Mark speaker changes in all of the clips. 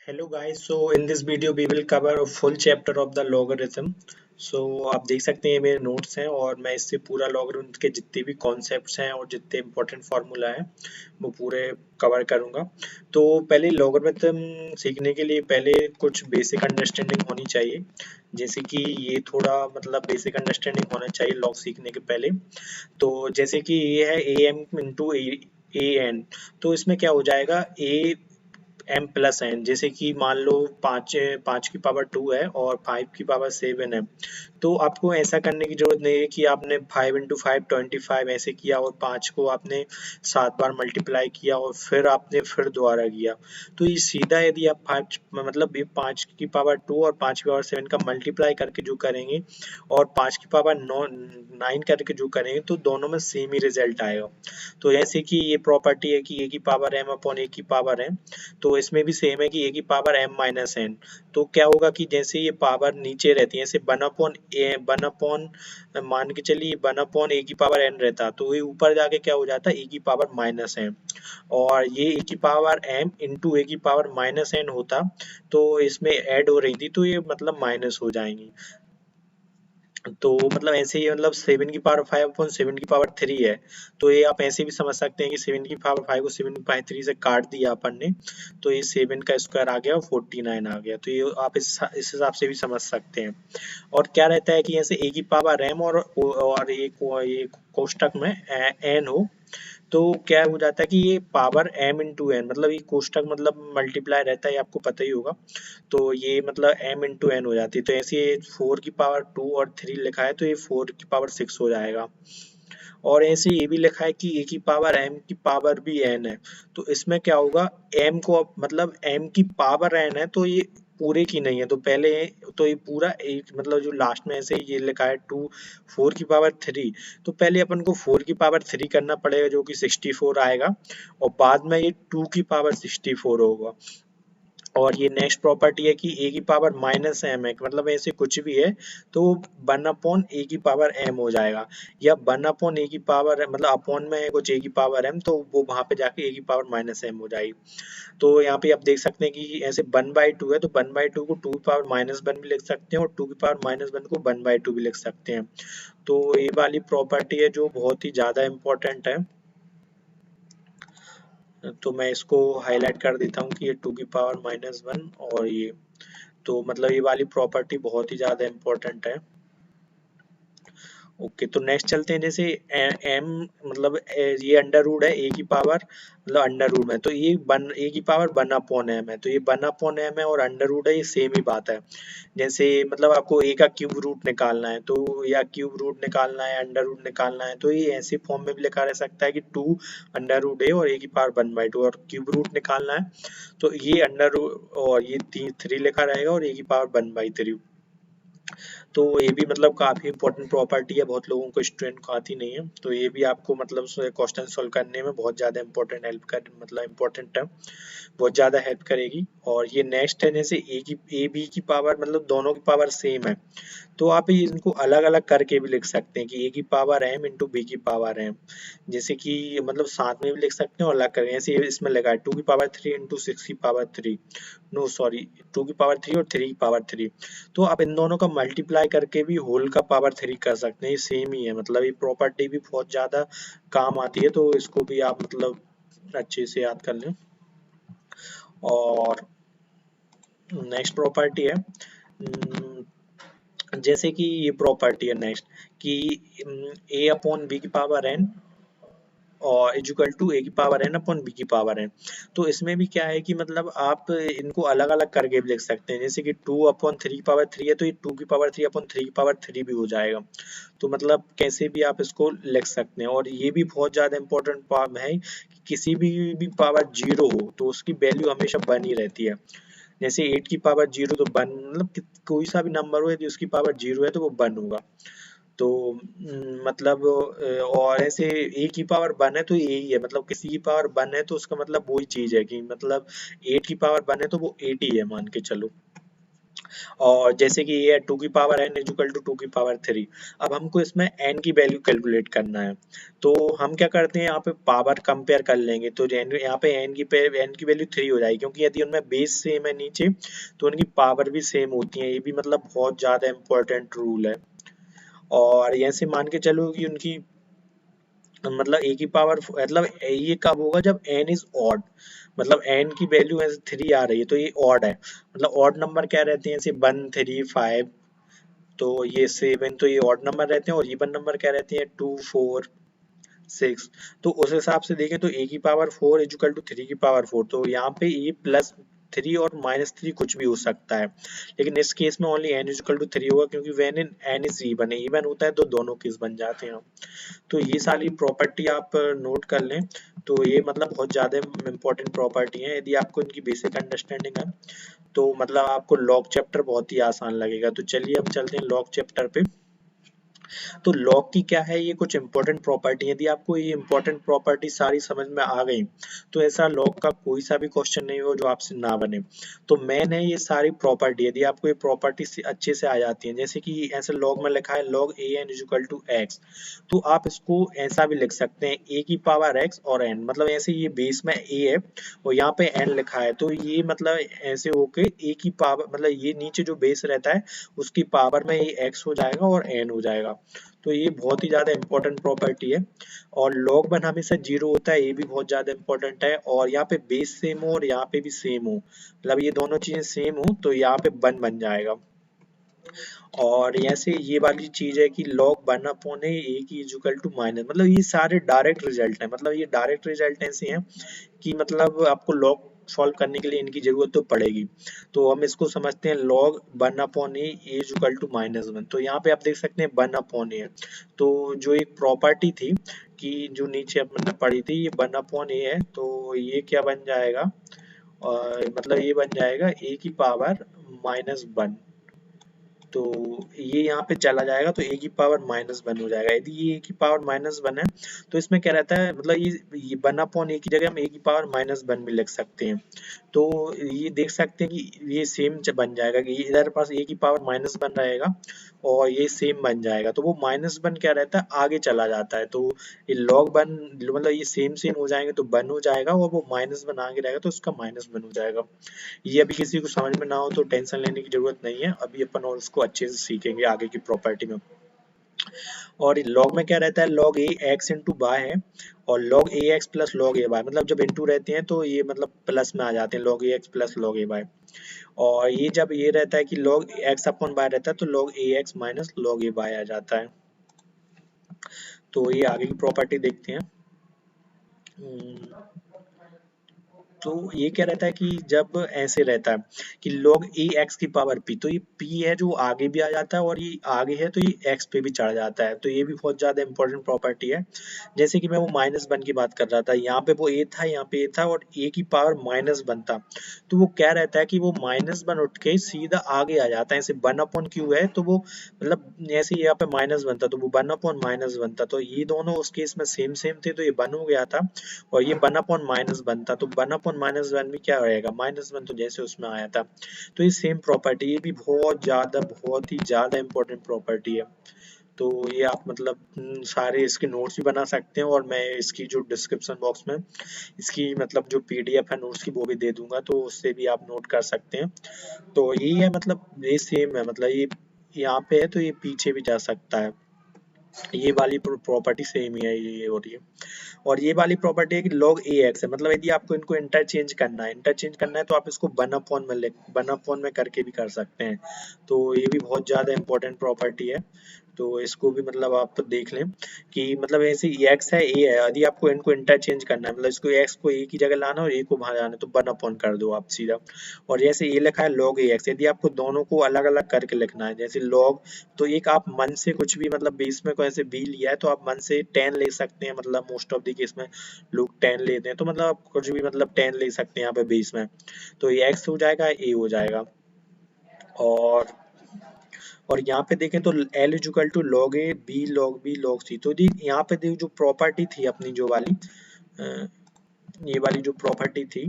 Speaker 1: Hello guys, so in this video we will cover a full chapter of the logarithm. So आप देख सकते हैं मेरे notes हैं और मैं इससे पूरा logarithm के जितने भी कॉन्सेप्ट्स हैं और जितने इंपॉर्टेंट फार्मूला हैं वो पूरे कवर करूंगा। तो पहले logarithm सीखने के लिए पहले कुछ बेसिक अंडरस्टैंडिंग होनी चाहिए, जैसे कि ये थोड़ा मतलब बेसिक अंडरस्टैंडिंग होना चाहिए लॉग सीखने के पहले। तो जैसे कि ये है A M into A N, तो इसमें क्या हो जाएगा ए एम प्लस एन। जैसे कि मान लो पाँच पाँच की पावर टू है और फाइव की पावर सेवन है, तो आपको ऐसा करने की जरूरत नहीं है कि आपने फाइव इंटू फाइव 25 ऐसे किया और पाँच को आपने 7 बार मल्टीप्लाई किया और फिर आपने फिर दोबारा किया। तो ये सीधा यदि आप पाँच मतलब ये पाँच की पावर टू और पाँच की पावर सेवन का मल्टीप्लाई करके जो करेंगे और पाँच की पावर नौ नाइन करके जो करेंगे तो दोनों में सेम ही रिजल्ट आएगा। तो ऐसे कि ये प्रॉपर्टी है कि ए की पावर एम अपॉन ए की पावर एम, तो इसमें भी सेम है कि ए की पावर एम माइनस एन। तो क्या होगा कि जैसे ये पावर नीचे रहती है, जैसे वन अपॉन मान के चलिए वन अपॉन ए की पावर एन रहता, तो ये ऊपर जाके क्या हो जाता है ए की पावर माइनस एम, और ये ए की पावर एम इंटू ए की पावर माइनस एन होता, तो इसमें ऐड हो रही थी तो ये मतलब माइनस हो जाएंगी। तो मतलब ऐसे ही मतलब सेवन की पावर फाइव अपॉन सेवन की पावर थ्री है, तो ये आप ऐसे भी समझ सकते हैं कि सेवन की पावर फाइव को सेवन की पावर थ्री से काट दिया अपन ने, तो ये सेवन का स्क्वायर आ गया और 49 आ गया। तो ये आप इस हिसाब से भी समझ सकते हैं। और क्या रहता है कि ऐसे ए की पावर एम और ये कोष्टक में एन हो, तो क्या हो जाता है कि ये पावर m इंटू एन, मतलब ये कोष्टक मतलब मल्टीप्लाई रहता है, ये आपको पता ही होगा। तो ये मतलब m इंटू एन हो जाती है। तो ऐसे ये फोर की पावर टू और थ्री लिखा है तो ये फोर की पावर सिक्स हो जाएगा। और ऐसे ये भी लिखा है कि ए की पावर m की पावर भी n है, तो इसमें क्या होगा m को मतलब m की पावर n है तो ये पूरे की नहीं है, तो पहले तो ये पूरा एक मतलब जो लास्ट में ऐसे ये लिखा है टू फोर की पावर थ्री, तो पहले अपन को फोर की पावर थ्री करना पड़ेगा जो कि 64 आएगा, और बाद में ये टू की पावर 64 होगा। और ये नेक्स्ट प्रॉपर्टी है कि ए की पावर माइनस एम है, मतलब ऐसे कुछ भी है तो वन अपॉन ए की पावर एम हो जाएगा, या वन अपॉन ए की पावर मतलब अपॉन में है कुछ ए की पावर एम, तो वो वहां पे जाके ए की पावर माइनस एम हो जाएगी। तो यहाँ पे आप देख सकते हैं कि ऐसे वन बाई टू है तो वन बाई टू को टू की पावर माइनस वन भी लिख सकते हैं और टू की पावर माइनस वन को वन बाई टू भी लिख सकते हैं। तो ये वाली प्रॉपर्टी है जो बहुत ही ज्यादा इंपॉर्टेंट है, तो मैं इसको हाईलाइट कर देता हूँ कि ये टू की पावर माइनस वन और ये, तो मतलब ये वाली प्रॉपर्टी बहुत ही ज्यादा इंपॉर्टेंट है। ओके, तो नेक्स्ट चलते हैं। जैसे एम मतलब ये अंडर रूट है ए की पावर मतलब अंडर रूट में, तो ये वन ए की पावर वन अपॉन एम है, तो ये वन अपॉन एम है और अंडर रूट है, ये सेम ही बात है। जैसे मतलब आपको ए का क्यूब रूट निकालना है, तो या क्यूब रूट निकालना है अंडर रूट निकालना है, तो ये ऐसे फॉर्म में भी लिखा रह सकता है कि टू अंडर रूट ए और ए की पावर वन बाई टू, और क्यूब रूट निकालना है तो ये अंडर रूट और ये थ्री लिखा रहेगा और ए की पावर वन बाई थ्री। तो ये भी मतलब काफी इंपॉर्टेंट प्रॉपर्टी है, बहुत लोगों को स्टूडेंट को आती नहीं है, तो ये भी आपको मतलब क्वेश्चन सॉल्व करने में बहुत ज्यादा इंपॉर्टेंट हेल्प कर मतलब इंपॉर्टेंट है, बहुत ज्यादा हेल्प करेगी। और ये नेक्स्ट है, जैसे ए बी की पावर मतलब दोनों की पावर सेम है, तो आप ये इनको अलग अलग करके भी लिख सकते हैं कि ए की पावर एम इंटू बी की पावर एम, जैसे कि मतलब साथ में भी लिख सकते हैं और अलग करके, जैसे इसमें लगा है टू की पावर थ्री इंटू सिक्स की power three, no sorry two की पावर थ्री और थ्री की पावर थ्री, तो आप इन दोनों का मल्टीप्लाई करके भी होल का पावर थ्री कर सकते हैं, ये सेम ही है, मतलब ये प्रॉपर्टी भी बहुत ज्यादा काम आती है, तो इसको भी आप मतलब अच्छे से याद कर लें। और नेक्स्ट प्रॉपर्टी है जैसे कि ये प्रॉपर्टी है नेक्स्ट कि ए अपॉन बी की पावर एन और इक्वल टू ए की पावर एन अपॉन बी की पावर एन। तो इसमें भी क्या है कि मतलब आप इनको अलग अलग करके भी लिख सकते हैं, जैसे कि टू अपॉन थ्री की पावर थ्री है तो ये टू की पावर थ्री अपॉन थ्री की पावर थ्री भी हो जाएगा, तो मतलब कैसे भी आप इसको लिख सकते हैं। और ये भी बहुत ज्यादा इंपॉर्टेंट पार्ट है कि किसी भी पावर जीरो हो तो उसकी वैल्यू हमेशा वन ही रहती है, जैसे एट की पावर जीरो तो वन मतलब कोई सा भी नंबर हो यदि उसकी पावर जीरो है तो वो वन होगा। तो मतलब और ऐसे ए की पावर वन है तो यही है, मतलब किसी की पावर वन है तो उसका मतलब वही चीज है कि मतलब एट की पावर वन है तो वो एट ही है मान के चलो। और जैसे कि ये है 2 की पावर n इक्वल टू 2 की पावर 3। अब हमको इसमें n की वैल्यू कैलकुलेट करना है, तो हम क्या करते हैं यहाँ पे पावर कंपेयर कर लेंगे। तो यहाँ पे n की वैल्यू 3 हो जाएगी, क्योंकि यदि उनमें बेस सेम है नीचे तो उनकी पावर भी सेम होती है। ये भी मतलब बहुत ज्यादा इंपॉर्टेंट रूल है। और ऐसे मान के चलो कि उनकी मतलब a की पावर मतलब ये कब होगा जब n इज ऑड, मतलब n की वैल्यू ऐसे 3 आ रही है तो ये ऑड है। मतलब ऑड नंबर क्या रहते हैं, जैसे 1 3 5, तो ये 7, तो ये ऑड नंबर रहते हैं। और इवन नंबर क्या रहते हैं, 2 4 6। तो उस हिसाब से देखें तो a की पावर 4 इक्वल टू 3 की पावर 4, तो यहाँ पे ये +3 और -3 कुछ भी हो सकता है, लेकिन इस केस में ओनली n इक्वल टू 3 होगा, क्योंकि when in n is even है, इवन होता है तो दोनों केस बन जाते हैं। तो ये सारी प्रॉपर्टी आप नोट कर लें। तो ये मतलब बहुत ज़्यादा इंपॉर्टेंट प्रॉपर्टी है। यदि आपको इनकी बेसिक अंडरस्टैंडिंग है तो मतलब आपको लॉग चैप्टर बहुत ही आसान लगेगा। तो चलिए अब चलते हैं लॉग चैप्टर पे। तो लॉग की क्या है, ये कुछ इंपॉर्टेंट प्रॉपर्टी। यदि आपको ये इंपॉर्टेंट प्रॉपर्टी सारी समझ में आ गई तो ऐसा लॉग का कोई सा भी क्वेश्चन नहीं हो जो आपसे ना बने। तो मेन है ये सारी प्रॉपर्टी। यदि आपको ये प्रॉपर्टी अच्छे से आ जाती है, जैसे कि ऐसे लॉग में लिखा है log an equal to X, तो आप इसको ऐसा भी लिख सकते हैं a की पावर x और n। मतलब ऐसे ये बेस में a है और यहाँ पे n लिखा है, तो ये मतलब ऐसे होके a की पावर मतलब ये नीचे जो बेस रहता है उसकी पावर में ये x हो जाएगा और n हो जाएगा। तो ये बहुत ही ज्यादा इंपॉर्टेंट प्रॉपर्टी है। और log 1 हमेशा 0 होता है, ये भी बहुत ज्यादा इंपॉर्टेंट है। और यहाँ पे बेस सेम हो और यहाँ पे भी सेम हो, मतलब ये दोनों चीजें सेम हो तो यहाँ पे 1 बन जाएगा। और ऐसे ये वाली चीज है कि log 1 अपॉन a की इक्वल टू माइनस, मतलब ये सारे डायरेक्ट रिजल्ट है। मतलब ये डायरेक्ट रिजल्ट ऐसे हैं कि मतलब आपको लॉग सॉल्व करने के लिए इनकी जरूरत तो पड़ेगी। तो हम इसको समझते हैं log 1 upon A equal to -1। तो यहाँ पे आप देख सकते हैं 1 अपॉन ए, तो जो एक प्रॉपर्टी थी कि जो नीचे अपने पढ़ी थी ये 1 अपॉन ए है, तो ये क्या बन जाएगा, और मतलब ये बन जाएगा a की पावर -1। तो ये यहाँ पे चला जाएगा तो a की पावर -1 हो जाएगा। यदि ये a की पावर -1 है तो इसमें क्या रहता है, मतलब ये 1 अपॉन a की जगह हम a की पावर -1 भी लिख सकते हैं। तो ये देख सकते हैं कि ये सेम बन जाएगा कि इधर पास a की पावर -1 रहेगा और ये सेम बन जाएगा। तो वो -1 क्या रहता है, आगे चला जाता है। तो ये log 1 मतलब ये सेम सेम हो जाएंगे तो 1 हो जाएगा, और वो -1 आगे रहेगा तो उसका -1 हो जाएगा। ये अभी किसी को समझ में ना हो तो टेंशन लेने की जरूरत नहीं है, अभी अपन और उसको अच्छे से सीखेंगे आगे की प्रॉपर्टी में। और लॉग में क्या रहता है, log a x into Y है, और log a x प्लस log a y, मतलब जब इंटू रहते हैं तो ये मतलब प्लस में आ जाते हैं, log a x प्लस log a y। और ये जब ये रहता है कि log x अपॉन y रहता है तो log a x minus log a y आ जाता है। तो ये आगे की प्रॉपर्टी देखते हैं। तो ये क्या रहता है कि जब ऐसे रहता है कि log a x की पावर p, तो ये p है जो आगे भी आ जाता है और ये आगे है तो ये x पे भी चढ़ जाता है। तो ये भी बहुत ज्यादा इंपॉर्टेंट प्रॉपर्टी है। जैसे कि मैं वो -1 की बात कर रहा था, यहाँ पे वो a था, यहाँ पे a था, और a की पावर -1 था, तो वो क्या रहता है कि वो -1 उठ के सीधा आगे आ जाता है। ऐसे 1 अपॉन क्यू है तो वो मतलब ऐसे यहाँ पे -1 था तो वो 1 अपॉन -1 था, तो ये दोनों उस केस में सेम सेम थे तो ये 1 हो गया था, और ये 1 अपॉन -1 था, तो 1 अपॉन -1 भी क्या रहेगा, -1, तो जैसे उसमें आया था। तो ये सेम प्रॉपर्टी, ये भी बहुत ही ज्यादा इंपॉर्टेंट प्रॉपर्टी है। तो ये आप मतलब सारे इसके नोट्स भी बना सकते हैं, और मैं इसकी जो डिस्क्रिप्शन बॉक्स में इसकी मतलब जो पीडीएफ है नोट्स की वो भी दे दूंगा, तो उससे भी आप नोट कर सकते हैं। तो यही है, मतलब ये सेम है, मतलब ये यहाँ पे है तो ये पीछे भी जा सकता है। ये वाली प्रॉपर्टी सेम ही है, ये हो रही है। और ये वाली प्रॉपर्टी है कि log ax है, मतलब यदि आपको इनको इंटरचेंज करना है तो आप इसको 1 अपॉन में करके भी कर सकते हैं। तो ये भी बहुत ज्यादा इंपॉर्टेंट प्रॉपर्टी है, तो इसको भी मतलब आप देख लें कि मतलब ऐसे x है a है, यदि आपको इनको इंटरचेंज करना है, मतलब इसको x को a की जगह लाना और a को बाहर लाना है तो 1 अपॉन कर दो आप सीधा। और जैसे ये लिखा है log ax, यदि आपको दोनों को अलग अलग करके लिखना है, जैसे log, तो एक आप मन से कुछ भी मतलब बेस में कोई ऐसे b लिया है तो आप मन से 10 ले सकते हैं, मतलब मोस्ट ऑफ द केस में लोग 10 लेते हैं, तो मतलब आप कुछ भी मतलब 10 ले सकते हैं यहाँ पे बेस में। तो ये x हो जाएगा, a हो जाएगा। और यहाँ पे देखें तो L equal to log a b log c, तो यहाँ पे जो प्रॉपर्टी थी अपनी जो वाली ये वाली जो प्रॉपर्टी थी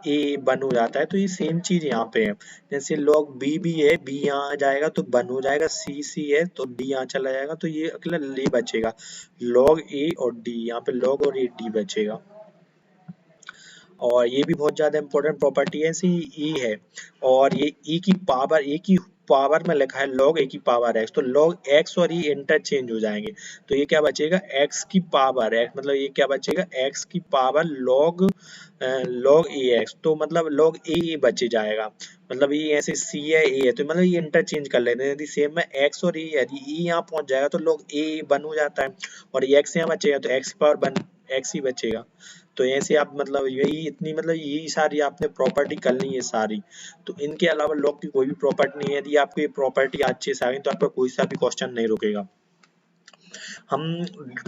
Speaker 1: ए वन हो जाता है। तो ये सेम चीज यहाँ पे है, जैसे log b भी है, b यहाँ आ जाएगा तो वन हो जाएगा, c है तो d यहाँ चला जाएगा, तो ये अकेला ले बचेगा, log a और d, यहाँ पे log और ये d बचेगा। और ये भी बहुत ज्यादा इंपॉर्टेंट प्रॉपर्टी है, ऐसे ई है, और ये ई की पावर में लिखा है log ए की पावर x, तो log x और ई इंटरचेंज हो जाएंगे, तो ये क्या बचेगा x की पावर x, मतलब ये क्या बचेगा x की पावर log ए एक्स, तो मतलब log ए बचे जाएगा, मतलब ये ऐसे c है a है, तो मतलब ये इंटरचेंज कर लेते हैं, यदि सेम में x और e, यदि e यहाँ पहुंच जाएगा तो log a वन हो जाता है, और ये x यहाँ बचेगा तो x की पावर वन x ही बचेगा। तो ऐसे आप मतलब यही इतनी मतलब यही सारी आपने प्रॉपर्टी करनी है सारी, तो इनके अलावा लॉग की कोई भी प्रॉपर्टी नहीं है, यदि आपको ये प्रॉपर्टी अच्छे से आ गई तो आपका कोई सा भी क्वेश्चन नहीं रुकेगा। हम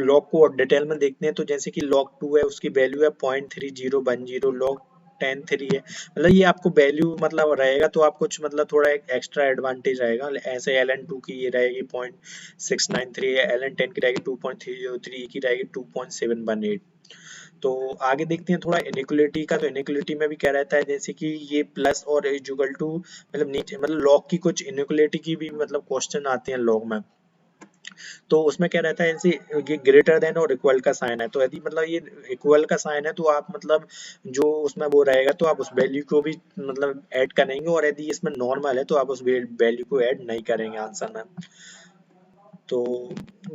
Speaker 1: लॉग को और डिटेल में देखते हैं, तो जैसे कि log 2 है, उसकी वैल्यू है 0.3010, log 10 3 है, मतलब ये आपको वैल्यू मतलब रहेगा, तो आप कुछ मतलब थोड़ा एक एक्स्ट्रा एडवांटेज रहेगा, ऐसे ln2 की ये रहेगी 0.693 है, ln10 की रहेगी 2.303, की रहेगी 2.718। तो आगे देखते हैं थोड़ा इनइक्वालिटी का, तो इनइक्वालिटी में भी क्या रहता है, जैसे कि ये प्लस और इक्वल टू मतलब नीचे मतलब लॉग की कुछ इनइक्वालिटी की भी मतलब क्वेश्चन आते हैं लॉग में, तो उसमें क्या रहता है, ऐसे ये ग्रेटर देन और इक्वल का साइन है, तो यदि मतलब ये इक्वल का साइन है तो आप मतलब जो उसमें वो रहेगा तो आप उस वैल्यू को भी मतलब ऐड करेंगे, और यदि इसमें नॉर्मल है तो आप उस वैल्यू को ऐड नहीं करेंगे आंसर में। तो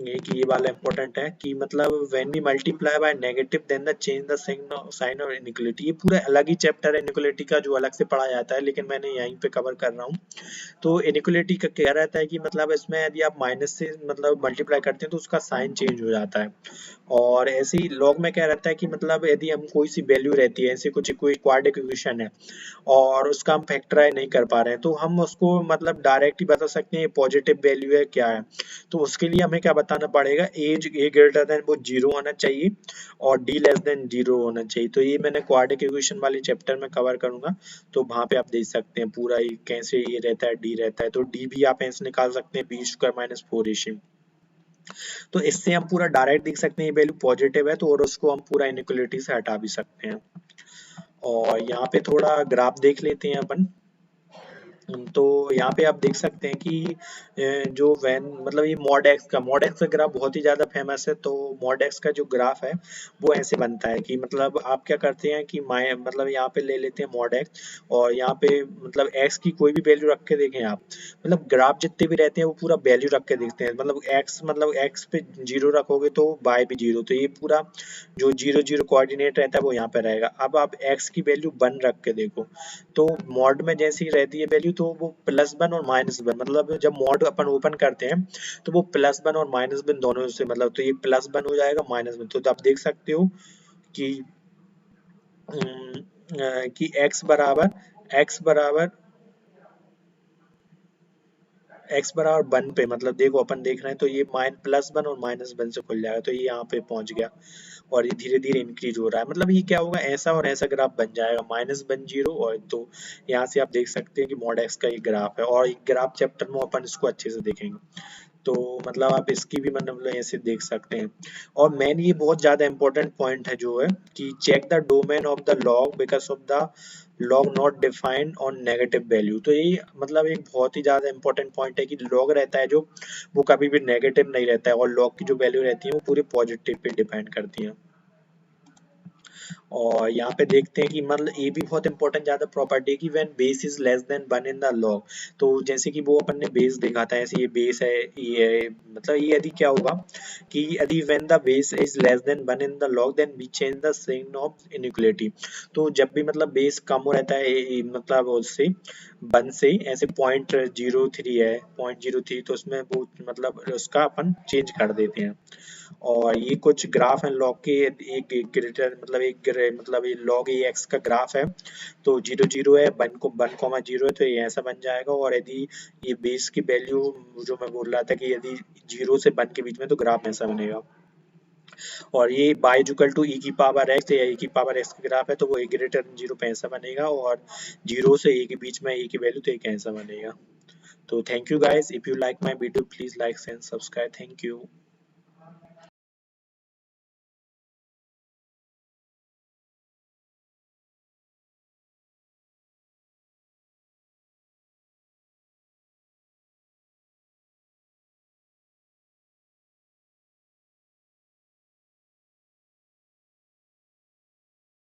Speaker 1: ये वाला इम्पोर्टेंट है कि मतलब when we multiply by negative then the change the sign of inequality, ये पूरा अलग ही चैप्टर है इनइक्वालिटी का जो अलग से पढ़ा जाता है, लेकिन मैंने यहीं पे कवर कर रहा हूँ। तो इनइक्वालिटी का क्या रहता है कि मतलब इसमें यदि आप माइनस से मतलब मल्टीप्लाई करते हैं तो उसका साइन चेंज हो जाता है, और ऐसे ही लॉग में क्या रहता है कि मतलब यदि हम कोई सी वैल्यू रहती है, ऐसे कुछ कोई क्वाड्रेटिक इक्वेशन है और उसका हम फैक्टराइज नहीं कर पा रहे हैं, तो हम उसको मतलब डायरेक्ट ही बता सकते हैं पॉजिटिव वैल्यू है क्या है, तो उसके लिए हमें क्या बताना पड़ेगा, ए ग्रेटर देन वो जीरो होना चाहिए और डी लेस देन जीरो होना चाहिए, तो ये मैंने क्वाड्रेटिक इक्वेशन वाले चैप्टर में कवर करूंगा, तो वहां पे आप देख सकते हैं पूरा ये कैसे ये रहता है, डी रहता है, तो डी भी आप ऐसे निकाल सकते हैं b² - 4ac, तो इससे हम पूरा डायरेक्ट देख सकते हैं ये वैल्यू पॉजिटिव है, तो और उसको हम पूरा इनइक्वालिटी से हटा भी सकते हैं। और यहाँ पे थोड़ा ग्राफ देख लेते हैं अपन, तो यहाँ पे आप देख सकते हैं कि जो वैन मतलब ये मॉड एक्स का ग्राफ बहुत ही ज्यादा फेमस है, तो मॉड एक्स का जो ग्राफ है वो ऐसे बनता है कि मतलब आप क्या करते हैं कि मतलब यहाँ पे ले लेते हैं मॉड एक्स, और यहाँ पे मतलब एक्स की कोई भी वैल्यू रख के देखें आप, मतलब ग्राफ जितने भी रहते हैं वो पूरा वैल्यू रख के देखते हैं, मतलब एक्स पे जीरो रखोगे तो वाई भी जीरो, तो ये पूरा जो जीरो जीरो कोऑर्डिनेट रहता है वो यहाँ पे रहेगा। अब आप एक्स की वैल्यू वन रख के देखो, तो मॉड में जैसी रहती है वैल्यू, तो वो +1 और -1, मतलब जब मॉड अपन ओपन करते हैं तो वो +1 और -1 दोनों से मतलब, तो ये +1 हो जाएगा -1, तो आप देख सकते हो कि कि x बराबर 1 पे, मतलब देखो अपन देख रहे हैं तो ये +1 और -1 से खुल जाएगा, तो ये यहाँ पे पहुंच गया, और ये धीरे धीरे इंक्रीज हो रहा है, मतलब ये क्या होगा, ऐसा और ऐसा ग्राफ बन जाएगा -1 0, और तो यहाँ से आप देख सकते हैं कि मॉड एक्स का ये ग्राफ है, और ग्राफ चैप्टर में अपन इसको अच्छे से देखेंगे, तो मतलब आप इसकी भी मतलब ऐसे देख सकते हैं। और मेन ये बहुत ज्यादा इंपॉर्टेंट पॉइंट है जो है कि check the domain of the log because of the log not defined on negative value, तो ये मतलब एक बहुत ही ज्यादा इंपॉर्टेंट पॉइंट है कि लॉग रहता है जो वो कभी भी नेगेटिव नहीं रहता है, और लॉग की जो वैल्यू रहती है वो पूरे पॉजिटिव पे डिपेंड करती है। और यहाँ पे देखते हैं कि मतलब ये भी बहुत इंपॉर्टेंट ज्यादा प्रॉपर्टी है कि when base is less than 1 in the log, तो जैसे कि वो अपन ने बेस देखा था, ऐसे ये बेस है, ये मतलब ये यदि क्या होगा कि यदि when the base is less than 1 in the log then we change the sign of inequality, तो जब भी मतलब बेस कम हो रहता है मतलब उससे 1 से, ऐसे 0.03 है 0.03, तो उसमें वो मतलब उसका अपन चेंज कर देते हैं। और ये कुछ ग्राफ है लॉग के, एक ग्रेटर मतलब मतलब ये log ए एक्स का ग्राफ है, तो 0 0 है 1,0 है, तो ये ऐसा बन जाएगा, और यदि ये बेस की वैल्यू जो मैं बोल रहा था कि यदि 0 से 1 के बीच में, तो ग्राफ ऐसा बनेगा। और ये बाई इक्वल टू ई की पावर एक्स या ए की पावर एक्स का ग्राफ है, तो वो ए ग्रेटर देन 0 पे ऐसा बनेगा, और 0 से ए के बीच में ए की वैल्यू तो एक ऐसा बनेगा। तो thank you guys, if you like my video please like and subscribe, thank you.